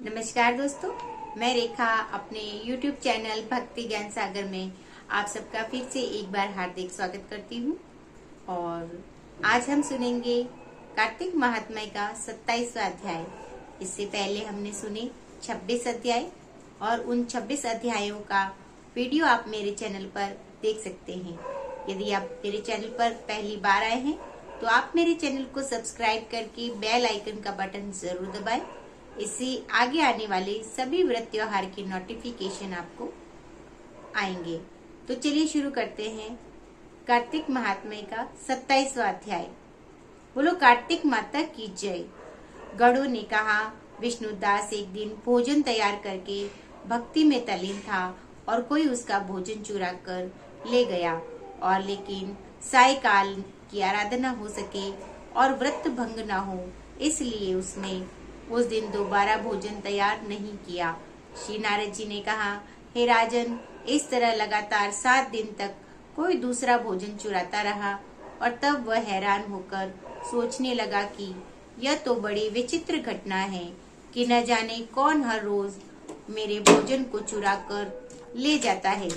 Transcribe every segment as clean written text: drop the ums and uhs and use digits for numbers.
नमस्कार दोस्तों, मैं रेखा अपने YouTube चैनल भक्ति ज्ञान सागर में आप सबका फिर से एक बार हार्दिक स्वागत करती हूँ। और आज हम सुनेंगे कार्तिक महात्म्य का 27वां अध्याय। इससे पहले हमने सुने 26 अध्याय और उन 26 अध्यायों का वीडियो आप मेरे चैनल पर देख सकते हैं। यदि आप मेरे चैनल पर पहली बार आए हैं तो आप मेरे चैनल को सब्सक्राइब करके बेल आइकन का बटन जरूर दबाएं। इससे आगे आने वाले सभी व्रत त्योहार की नोटिफिकेशन आपको आएंगे। तो चलिए शुरू करते हैं कार्तिक महात्म्य का 27वां अध्याय। बोलो कार्तिक माता की जय। गरुड़ ने कहा, विष्णुदास एक दिन भोजन तैयार करके भक्ति में तल्लीन था और कोई उसका भोजन चुरा कर ले गया, और लेकिन सायकाल की आराधना हो सके और व्रत भंग न हो, इसलिए उसने उस दिन दोबारा भोजन तैयार नहीं किया। श्री नारद जी ने कहा, हे राजन, इस तरह लगातार 7 दिन तक कोई दूसरा भोजन चुराता रहा, और तब वह हैरान होकर सोचने लगा कि यह तो बड़ी विचित्र घटना है कि न जाने कौन हर रोज मेरे भोजन को चुरा कर ले जाता है।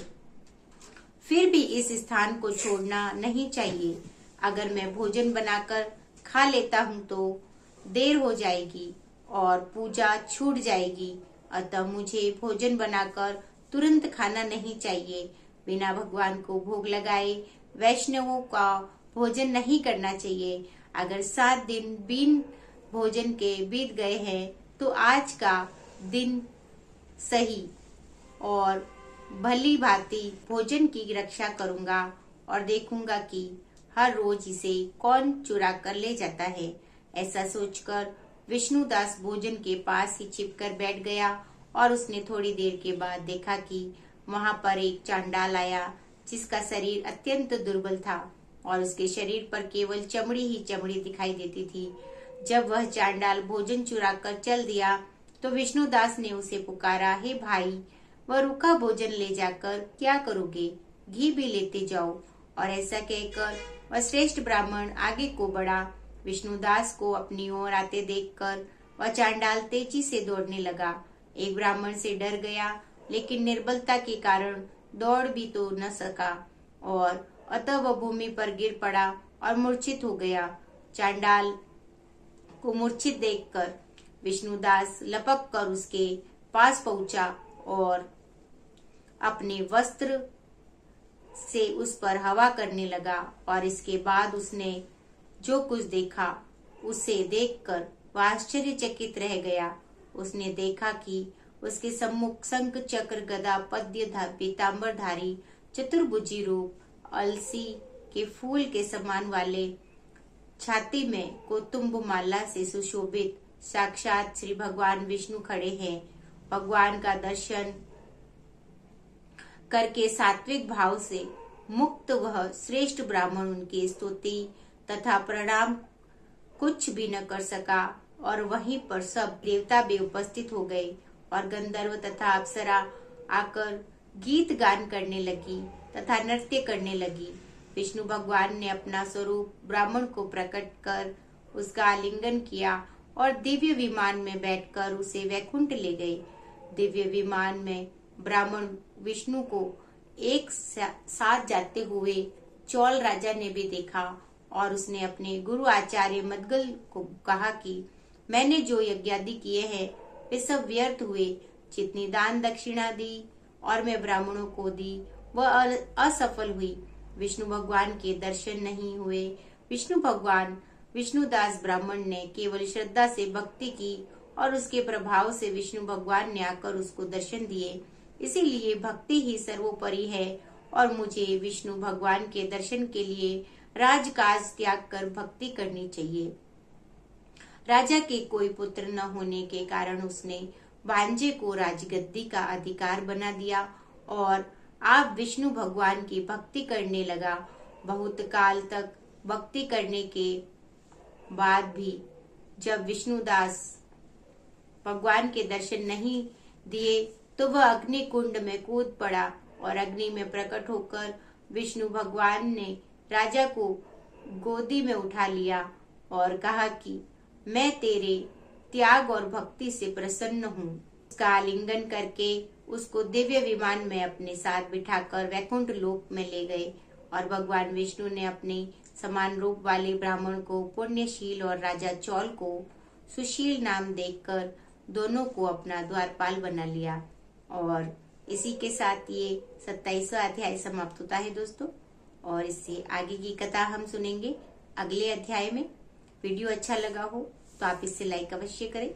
फिर भी इस स्थान को छोड़ना नहीं चाहिए। अगर मैं भोजन बनाकर खा लेता हूँ तो देर हो जाएगी और पूजा छूट जाएगी, अतः मुझे भोजन बनाकर तुरंत खाना नहीं चाहिए। बिना भगवान को भोग लगाए वैष्णवों का भोजन नहीं करना चाहिए। अगर 7 दिन बिन भोजन के बीत गए हैं तो आज का दिन सही और भली भांति भोजन की रक्षा करूंगा और देखूंगा कि हर रोज इसे कौन चुरा कर ले जाता है। ऐसा सोचकर विष्णुदास भोजन के पास ही छिपकर बैठ गया, और उसने थोड़ी देर के बाद देखा कि वहां पर एक चांडाल आया, जिसका शरीर अत्यंत दुर्बल था और उसके शरीर पर केवल चमड़ी ही चमड़ी दिखाई देती थी। जब वह चांडाल भोजन चुराकर चल दिया तो विष्णुदास ने उसे पुकारा, हे भाई, वह रुका भोजन ले जाकर क्या करोगे? घी भी लेते जाओ। और ऐसा कहकर वह श्रेष्ठ ब्राह्मण आगे को बढ़ा। विष्णुदास को अपनी ओर आते देखकर वह चांडाल तेजी से दौड़ने लगा। एक ब्राह्मण से डर गया, लेकिन निर्बलता के कारण दौड़ भी तो न सका, और अतः वह भूमि पर गिर पड़ा और मूर्छित हो गया। चांडाल को मूर्छित देखकर विष्णुदास लपक कर उसके पास पहुंचा और अपने वस्त्र से उस पर हवा करने लगा। और इसके बाद उसने जो कुछ देखा उसे देखकर वह आश्चर्यचकित रह गया। उसने देखा कि उसके सम्मुख शंख चक्र गदा पद्य पीतांबरधारी चतुर्भुजी रूप, अलसी के फूल के समान वाले, छाती में कौतुंब माला से सुशोभित साक्षात श्री भगवान विष्णु खड़े हैं। भगवान का दर्शन करके सात्विक भाव से मुक्त वह श्रेष्ठ ब्राह्मण उनकी स्तुति तथा प्रणाम कुछ भी न कर सका, और वहीं पर सब देवता भी उपस्थित हो गए और गंधर्व तथा अप्सरा आकर गीत गान करने लगी तथा नृत्य करने लगी। विष्णु भगवान ने अपना स्वरूप ब्राह्मण को प्रकट कर उसका आलिंगन किया और दिव्य विमान में बैठकर उसे वैकुंठ ले गए। दिव्य विमान में ब्राह्मण विष्णु को एक साथ जाते हुए चौल राजा ने भी देखा, और उसने अपने गुरु आचार्य मदगल को कहा कि मैंने जो यज्ञादि किए हैं वे सब व्यर्थ हुए। जितनी दान दक्षिणा दी और मैं ब्राह्मणों को दी वह असफल हुई। विष्णु भगवान के दर्शन नहीं हुए। विष्णु भगवान विष्णुदास ब्राह्मण ने केवल श्रद्धा से भक्ति की और उसके प्रभाव से विष्णु भगवान ने आकर उसको दर्शन दिए। इसीलिए भक्ति ही सर्वोपरि है, और मुझे विष्णु भगवान के दर्शन के लिए राजकाज त्याग कर भक्ति करनी चाहिए। राजा के कोई पुत्र न होने के कारण उसने भांजे को राजगद्दी का अधिकार बना दिया, और आप विष्णु भगवान की भक्ति करने लगा। बहुत काल तक भक्ति करने के बाद भी जब विष्णुदास भगवान के दर्शन नहीं दिए तो वह अग्नि कुंड में कूद पड़ा, और अग्नि में प्रकट होकर विष्णु भगवान ने राजा को गोदी में उठा लिया और कहा कि मैं तेरे त्याग और भक्ति से प्रसन्न हूँ। उसका आलिंगन करके उसको दिव्य विमान में अपने साथ बिठाकर वैकुंठ लोक में ले गए और भगवान विष्णु ने अपने समान रूप वाले ब्राह्मण को पुण्यशील और राजा चौल को सुशील नाम देकर दोनों को अपना द्वारपाल बना लिया। और इसी के साथ ये 27वां अध्याय समाप्त होता है दोस्तों। और इससे आगे की कथा हम सुनेंगे अगले अध्याय में। वीडियो अच्छा लगा हो तो आप इससे लाइक अवश्य करें।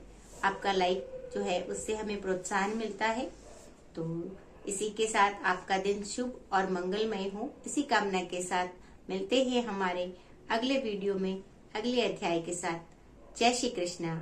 आपका लाइक जो है उससे हमें प्रोत्साहन मिलता है। तो इसी के साथ आपका दिन शुभ और मंगलमय हो, इसी कामना के साथ मिलते हैं हमारे अगले वीडियो में अगले अध्याय के साथ। जय श्री कृष्णा।